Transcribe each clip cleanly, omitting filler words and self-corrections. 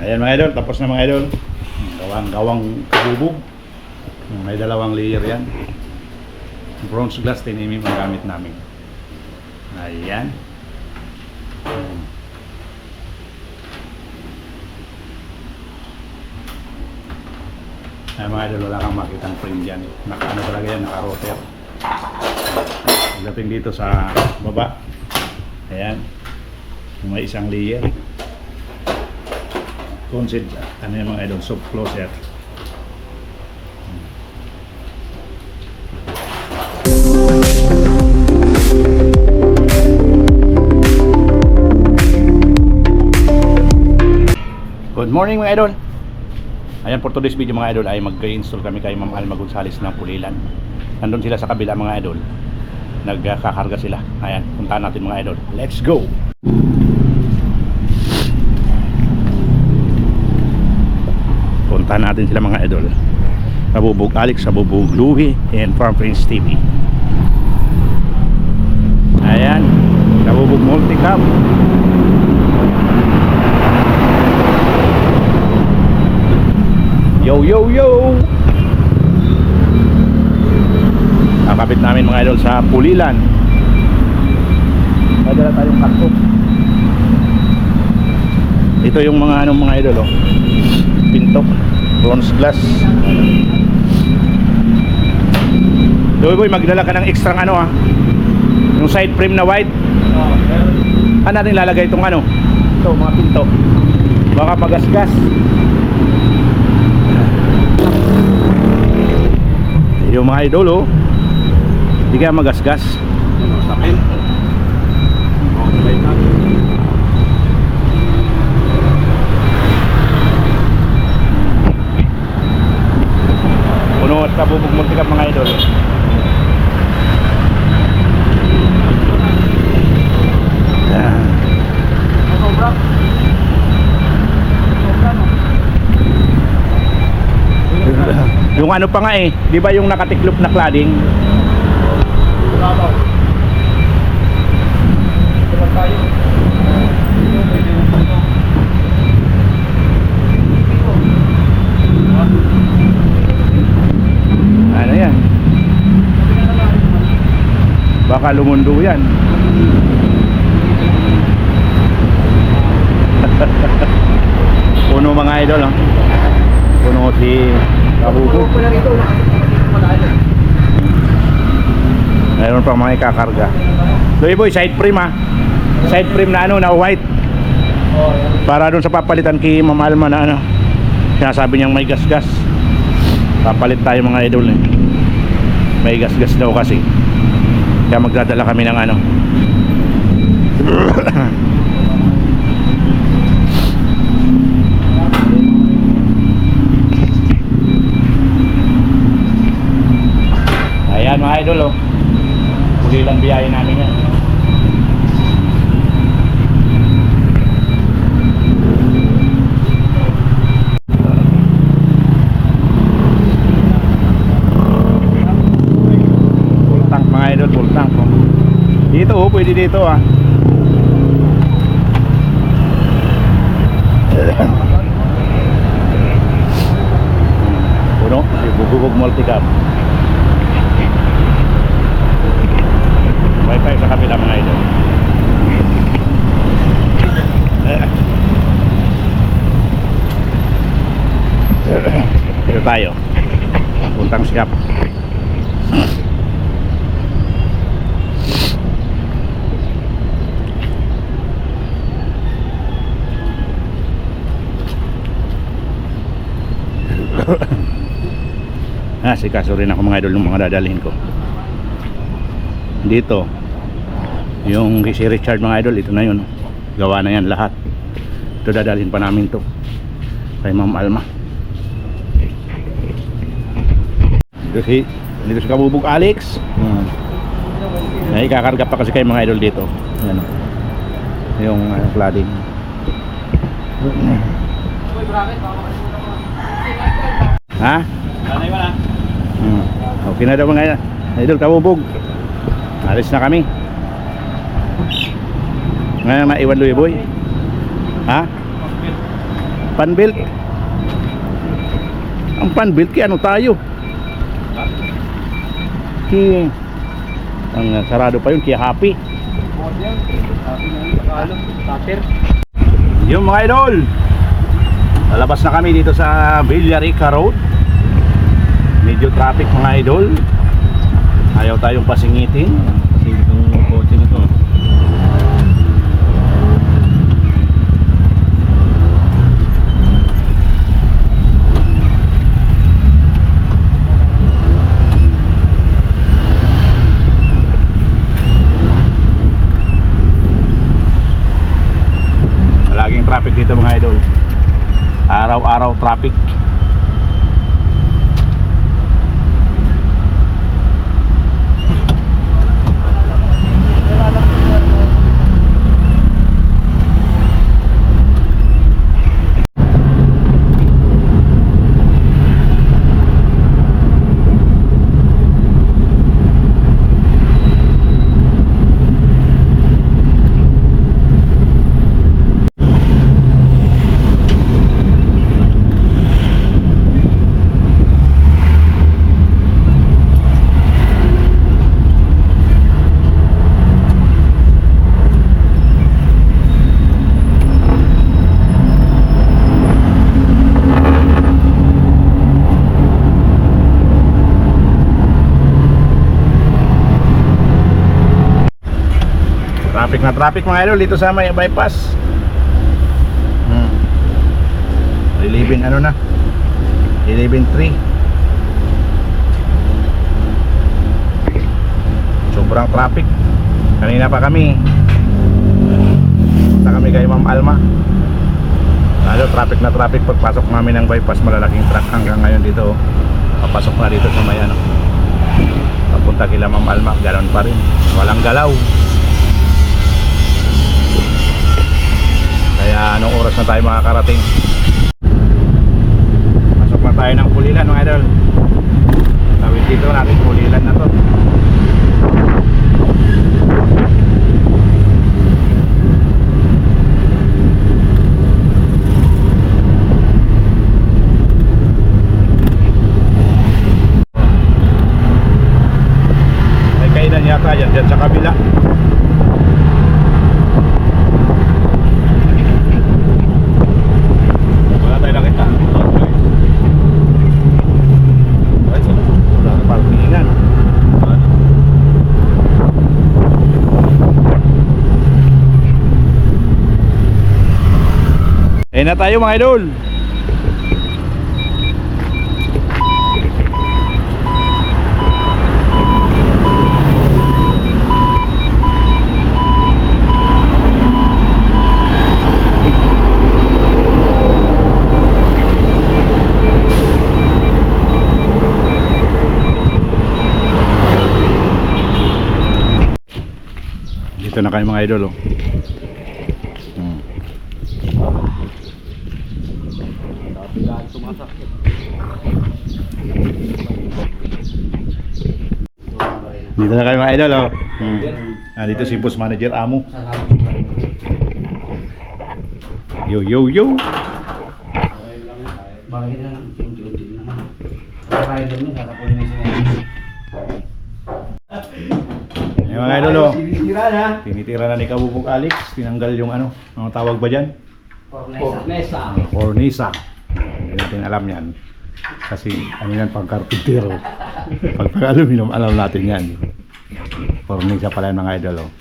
Ayan mga idol, tapos na mga idol. Gawang kabubog. May dalawang layer yan. Bronze glass 10 mm ang gamit namin. Ayan. Ayan mga idol, wala kang makitang frame dyan. Ano talaga yan, naka-rotor. Pagdating dito sa baba, ayan, may isang layer. Concept, ano yung mga idol, soft closer. Good morning mga idol. Ayan, for today's video mga idol ay mag-install kami kay Ma'am Alma Gonzales ng Pulilan. Nandun sila sa kabila mga idol. Nagkakarga sila. Ayan, puntahan natin mga idol. Let's go! Puntahan natin sila mga idol. Kabubog Alex, Kabubog Louie, and Farm Prince TV. Ayan, Kabubog Multicam. Yo yo yo. Nakapit namin mga idol sa Pulilan. Madala tayong karto. Ito yung mga anong mga idol oh. Pinto, bronze glass. Boy, magdala ka ng extra ano ah. Yung side frame na wide. Ano natin lalagay itong ano? Ito mga pinto. Baka magasgas. Yung mga idol oh, hindi kaya magasgas. Sakit. Puno at Kabubog Multicam mga idol. Yung ano pa nga eh, di ba yung nakatiklop na cladding? Ano yan? Baka lumundo yan. Puno mga idol oh. Puno si Kabubog. Mayroon pang mga ikakarga. Doy boy, side frame ha. Side frame na ano, na white. Para dun sa papalitan kay Ma'am Alma na ano. Sinasabi niyang may gasgas. Papalit tayo mga idol eh. May gasgas daw kasi. Kaya magdadala kami ng ano. Ayan mga idol oh. Pulilan biyahe namin yan. Full tank mga idol, full tank oh. Dito oh, pwede dito ah. Puno, Kabubog Multicam. Wi-Fi sa kabila mga idol. Dito tayo. Puntang sikap. Sikaso rin ako mga idol ng mga dadalhin ko. Dito yung si Richard mga idol, ito na yun, gawa na yan lahat. Ito dadalhin pa namin to kay Ma'am Alma. Dito si Kabubog Alex. Ay kakarga pa kasi kay mga idol dito. Yan o, yung cladding. Ha? Okay na daw mga idol. Kabubog, alis na kami. Ngayon maiwan Louie boy. Ha? Panbelt. Ang panbelt kaya ano tayo? Ang sarado pa yun kaya happy. Yung mga idol, lalabas na kami dito sa Villarica Road. Medyo traffic mga idol. Ayaw tayong pasingitin. Kasi itong kotse na to. Laging traffic dito mga idol. Araw-araw traffic. Traffic na traffic mga idol dito sa may bypass. 11 ano na? 11:03. Sobrang traffic. Kanina pa kami. Punta kami kay Ma'am Alma. Lalo traffic na traffic pagpasok namin ng bypass, malalaking truck hanggang ngayon dito. Papasok na dito sa may ano. Papunta kila Ma'am Alma, ganoon pa rin. Walang galaw. Kaya anong oras na tayo makakarating? Pasok na tayo ng Pulilan mga idol. Tawid dito natin, Pulilan na to. May kainan yata dyan sa kabila. Ayun na tayo mga idol. Dito na kayo mga idol oh. Dito na kayo mga idol oh. Dito si Boss Manager Amo. Yo yo yo. Bakit na lang unti-unti naman. Kaya doon na kakapunin na siya. Ayun mga idol oh. Tinitira na ni Kabubog Alex. Tinanggal yung ano, ang tawag ba dyan? Cornesa. Cornisa. Hindi natin alam yan. Kasi ano yan, pag karpintero. Pag aluminum, alam natin yan. Cornisa pala yung mga idol oh.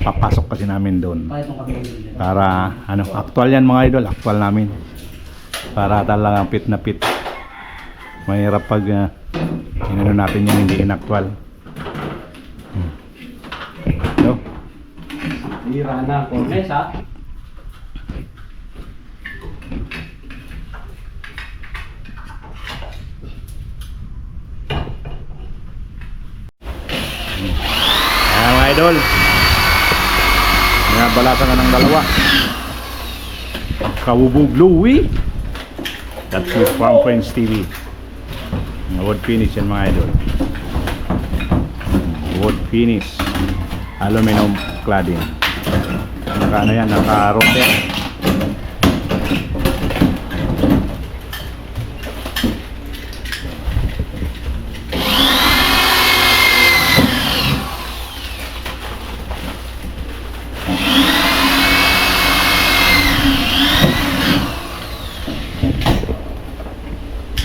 Papasok kasi namin doon. Para ano, actual yan mga idol. Actual namin. Para talagang pit na pit. Mahirap pag inano natin yan, hindi inactual. So, Hira na cornesa. ayan mga idol. Nabalasan na ng dalawa. Kabubog Louie. That's with Farm Friends TV. Wood finish yan mga idol. Wood finish. Aluminum cladding. Naka ano yan, naka rote.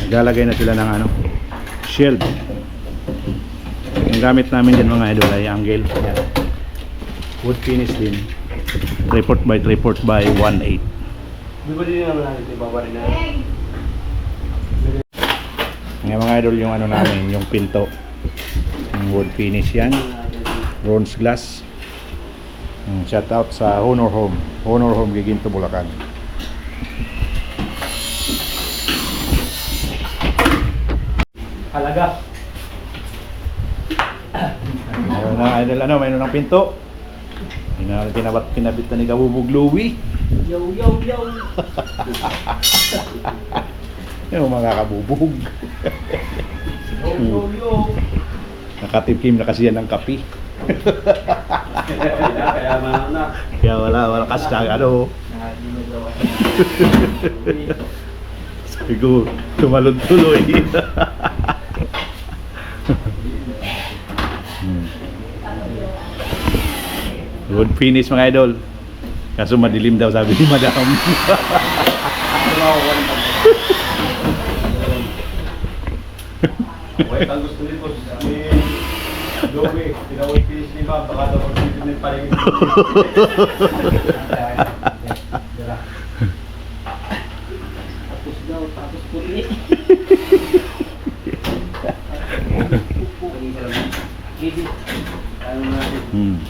Lalagay na sila ng ano, shield. Yung gamit namin dyan mga idol ay angle. Yan. Wood finish din. 3/4 by 3/4 by 1/8. Di ba din naman natin ibaba rin na? Ngayon mga idol yung ano namin, yung pinto. Yung wood finish yan. Bronze glass. Shout out sa Honor Home. Honor Home Giginto, Bulacan. Halaga. Ayun na idol, ano, mayroon ng pinto. Kinabit na ni Kabubog Louie. Yo, yo, yo. Yung mga kabubog. Yo, yo, yo. Nakatikim na kasi yan ng kapi. Kaya na. Kaya wala kasi ano. Sabi ko, tumalon tuloy. Wood finish mga idol. Kaso madilim daw sabi ni madam. Wait, ang gusto nito ni Joey, tinawag finish ni Bob, baka daw mag-video ng paling. Tapos daw, tapos puli. Ano natin?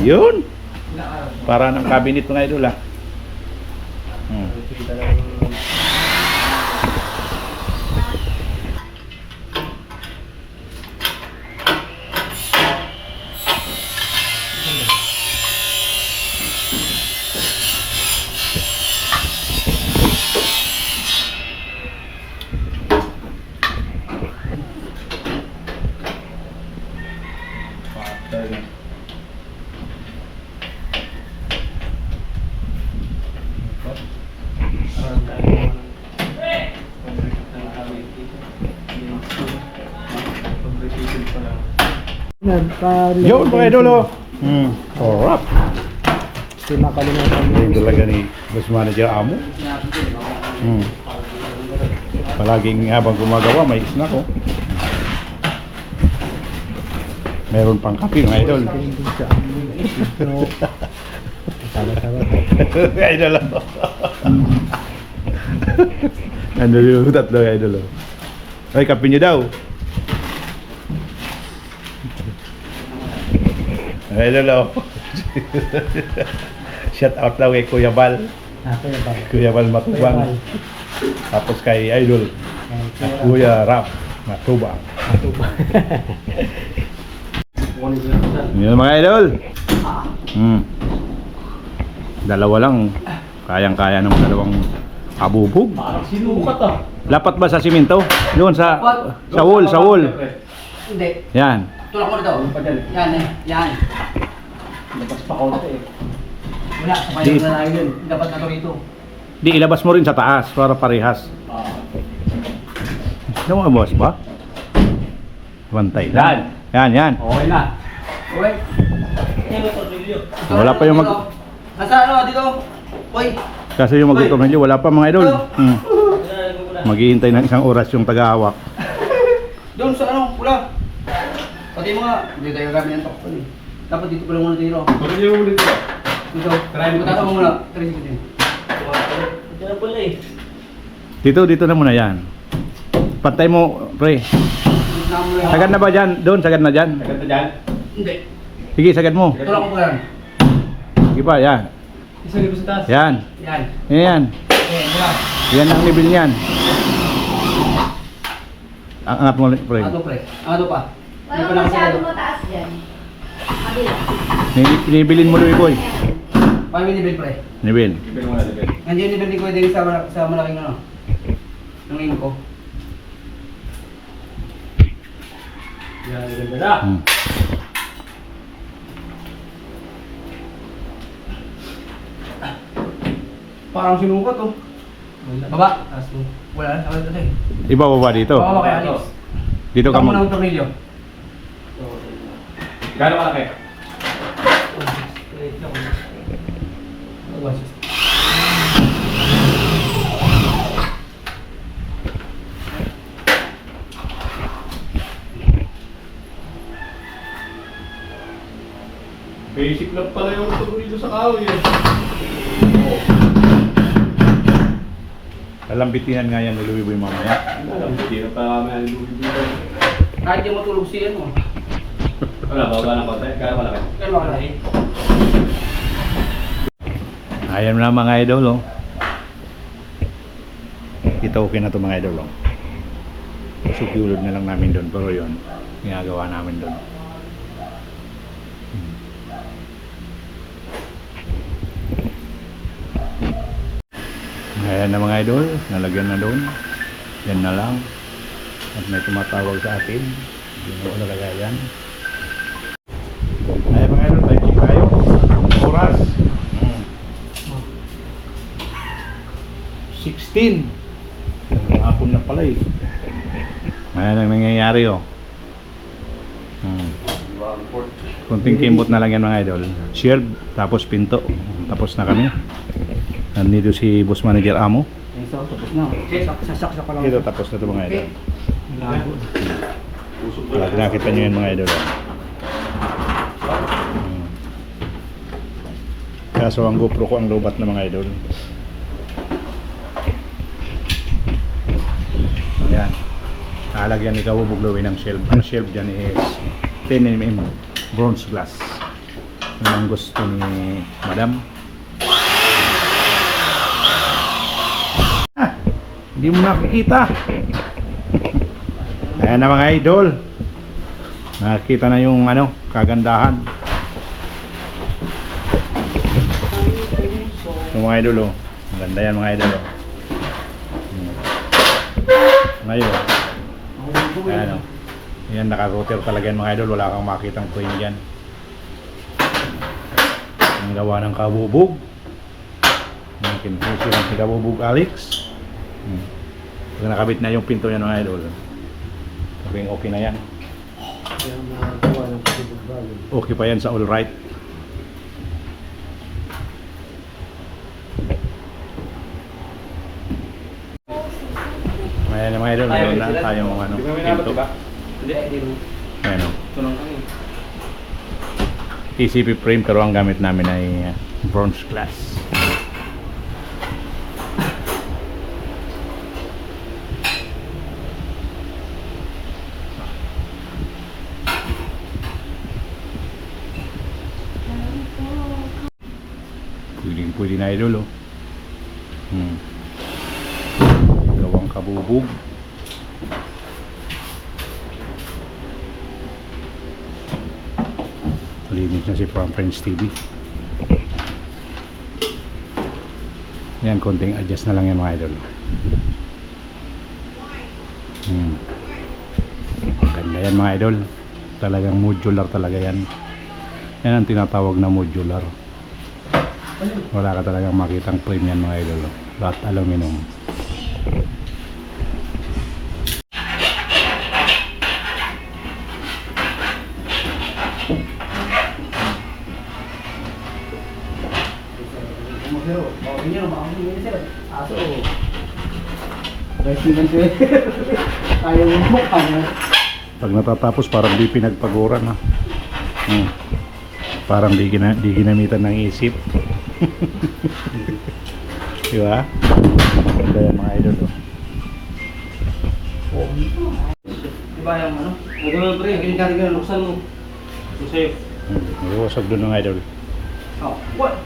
Yun. Para ng cabinet mga idol ah. Yun mga idol oh. Alright. Hindi makalimutan mo. Yung talaga ni Boss Manager Amo. Palaging habang gumagawa may snack oh. Meron pang kape mga idol. Idol oh. Nandun yung tatlo idol oh. Ay kape nyo daw. Idol oh. Shout out daw kay Kuya Bal. Kuya Bal Matubang. Tapos kay Idol Kuya Rap Matubang. Yun mga idol. Dalawa lang. Kayang-kaya ng dalawang kabubog. Parang sinukat ah. Lapat ba sa simento? Doon sa wall. Hindi. Yan. Tulak mo dito. Yan eh. Yan. Labas pa konti eh. Wala. Sabay na lang yun. Dapat na to rito. Di ilabas mo rin sa taas para parehas. Ano nga boss ba? Bantay lang. Yan. Okay na. Okay. Wala pa yung Nasa ano dito? Hoy. Kasi yung magtutornilyo wala pa mga idol. Maghihintay ng isang oras yung tagahawak. Doon sa ano, pula. Pati mo nga, hindi tayo gamit ng tokpon eh. Dapat dito pala muna dito. Bakit niyo mo dito? Dito. Try mo tatama muna. Try mo din. Diyan pala eh. Dito na muna yan. Pantay mo, pre. Sagad na ba dyan? Doon, sagad na dyan. Agad na dyan? Hindi. Sige, sagad mo. Tulak mo pa yan. Sige pa, yan. Isang libo sa taas. Yan. Yan. Yan. Mula. Yan ang level niyan. Ang angat mo, pre. Ano pre? Ano pa? Wala ko masyadong mataas dyan. Kabila. Nibilin mo doon, boy. Paano yung nivel pre? Nibil. Ibig mo na dito. Nandiyan yung nivel ni Kuya Dennis sa malaking ano? Ng ino ko. Yan, ganda na. Parang sinukat oh. Baba. Wala na. Wala na eh. Iba ba dito? Baba kay Alex. Dito ka Ikaw mo. muna ng tornilyo. Gano'n kalaki? Siklap pala yung tuloy dito sa kahoy eh. Lalambitihan nga yan ni Louie Boy mamaya. Hindi na pa kami ang lubi-lubi. Kahit yung matulog siya mo. Wala, baba ng konti. Kaya malaki. Kaya malaki. Ayan na mga idol, oh. Ito okay na to mga idol, oh. Sukiulod na lang namin doon, pero yun, ginagawa namin doon. Ayan na mga idol, nalagyan na doon. Yan na lang. At may tumatawag sa atin. Hindi mo nalagayan. Ayan mga idol, tayo tayo. Oras. 16. Hapon na pala eh. Ayan ang nangyayari oh. Kunting kimbot na lang yan mga idol. Shield, tapos pinto. Tapos na kami. Nandito si boss manager Amo. Ito, tapos na. Sasaksak pa lang. Dito tapos na ito mga idol. Lago. Wala, nakita nyo yan mga idol. Kaso ang GoPro ko ang lobat na mga idol. Ayan. Lalagyan ni Kabubugloy ng shelf. Ang shelf dyan is 10mm bronze glass. Yun ang gusto ni Madam. Ah, hindi mo nakikita. Ayan na mga idol. Nakikita na yung ano, kagandahan. Yung mga idol oh. Maganda yan mga idol oh. Ngayon. Ayan oh. Yan naka-router talaga yan mga idol. Wala kang makitang frame dyan. Ang gawa ng Kabubug. Yung kinusi lang si Kabubug Alex. Pag nakabit na yung pinto yan mga idol. Sabing okay na yan. Okay pa yan sa all right. Ayan mga idol, meron na tayong ano, pinto. Hindi, hindi mo. Ayan o. Tunong kami. TCP frame pero ang gamit namin ay bronze glass. Pwede na idol oh. Gawang Kabubug. Limit na si From Friends TV. Yan, konting adjust na lang yan mga idol. Ganda yan mga idol. Talagang modular talaga yan. Yan ang tinatawag na modular. Wala ka talagang makitang frame yan mga idol. Lahat aluminum. Pag natatapos parang di pinagpaguran ha. Parang di ginamitan ng isip. Diba? Ganda yan mga idol oh. Diba yung ano? Nagulong pre, ganyan luksan mo. So safe. Iwasag doon ng idol. Oh, what?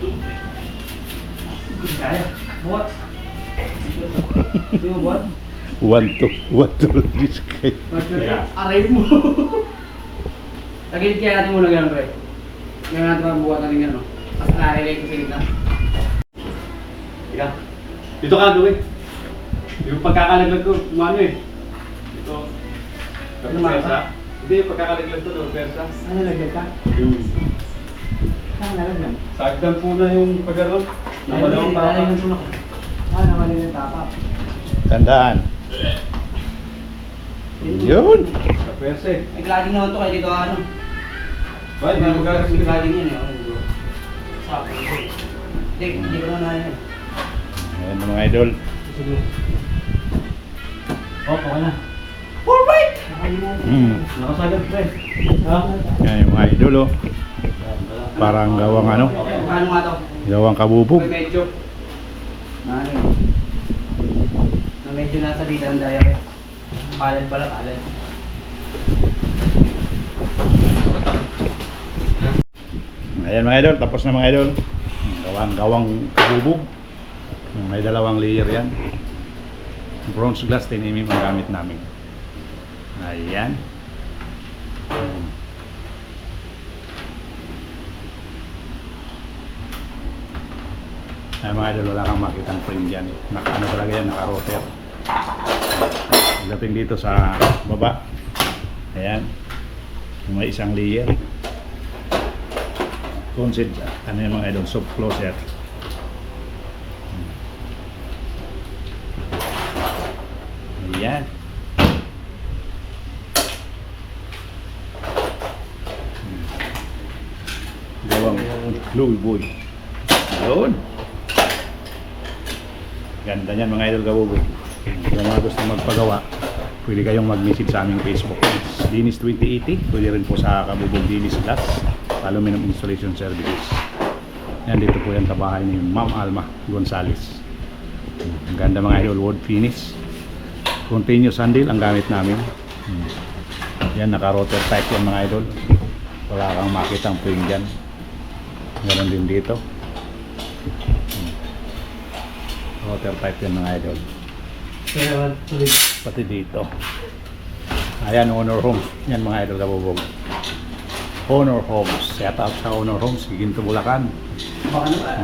Kaya? What? Di mo buat? One to this guy. Aray mo. Lagyan kaya natin muna ganun pre. Ngayon natin mabuhat natin ganun. Tapos narirelay ko sa gitna. Ika. Dito ka, Louie. Yung pagkakalaglag ko, ano eh. Dito. Ano mata? Hindi, yung pagkakalaglag ko doon, persa. Ano lagyan ka? Saan nalagyan? Sagdan po na yung pag-aroon. Namalawang pa. Namalawang yung tapa. Tandaan. Yun. Sa persa eh. May gliding naman to kaya dito ano. Bakit? Hindi mo gagas May gliding yan eh. Sabi. Hindi ko na yan. Ayan mga idol. Sige. Oh, okay na. Alright! Hmm. Nakasagad pre. Ha? Ayan yung mga idol oh. Wala. Parang gawang ano, Ano nga to? gawang kabubog. Medyo. Na ano yun? Na medyo nasa dito ang daya eh. Palad pala, palad. Ayan mga idol, tapos na mga idol. Gawang kabubog. May dalawang layer yan. Bronze glass 10mm ang gamit namin. Ayan. Ay mga idol, wala kang makitang frame dyan. Ano talaga yan, naka-rotor. Pagdating dito sa baba, ayan, may isang layer. Concept, ano yung mga idol, soft closer. Ayan. Gawang Louis Boy. Yun. Ganda niyan mga idol kabubog. Kung mga gusto magpagawa, pwede kayong mag-message sa aming Facebook page. Dinis 2080. Pwede rin po sa Kabubog Dinis Glass Aluminum Installation Services. Yan, dito po yan sa bahay ni Ma'am Alma Gonzales. Ang ganda mga idol, wood finish. Continuous handle ang gamit namin. Yan, naka-rotor type yan mga idol. Wala kang makitang puwing dyan. Ganon din dito. Rotor type yan mga idol. Kaya tuloy. Pati dito. Ayan, Honor Homes. Yan mga idol kabubog. Honor Homes. Shout out sa Honor Homes. Giginto Bulacan. Baka naman.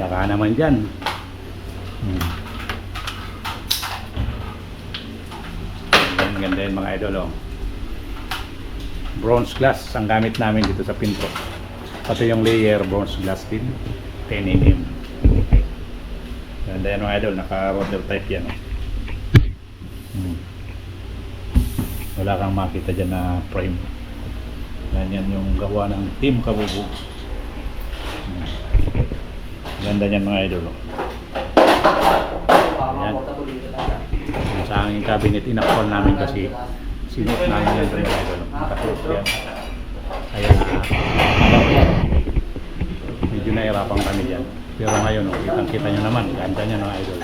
Baka naman dyan. Ganda yun mga idol. Oh. Bronze glass ang gamit namin dito sa pinto. Pati yung layer bronze glass din. 10mm. Ganda yan mga idol. Naka-rotor type yan. Oh. Wala kang makita dyan na frame. Ganyan yung gawa ng Team Kabubog. Ganda niyan mga idol. Ayan. Sa aming cabinet inakpon namin kasi sinuot namin yan mga idol. Nakasuot yan. Ayan. Medyo nahirapan kami dyan. Pero ngayon, kitang-kita nyo naman. Ganda niyan mga idol.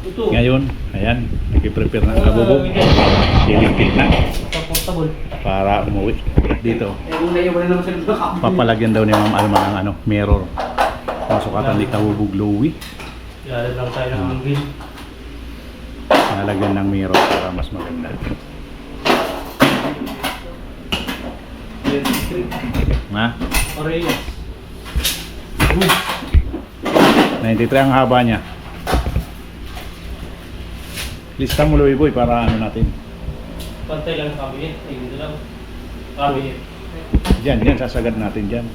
Ngayon, ayan, nag-prepare ng kabubog. Dilimpit na Portable. para umuwi dito. Eh, kung naiwan na naman sila nakakabili. Papalagyan daw ni Ma'am Alma ng ano, mirror. Masukatan ni Kabubog Louie. Ilalagay lang tayo ng grill. Nalagyan ng mirror para mas maganda. Ha? Oreo. 93 ang haba niya. Lista mo Louie Boy para ano natin. Pantay lang ang cabinet. Ay, dito lang. Cabinet. Diyan, sasagad natin dyan.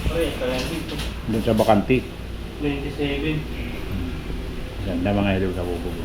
Oreo, kaya dito. Doon sa bakanti. 27. Ganda mga idol Kabubog.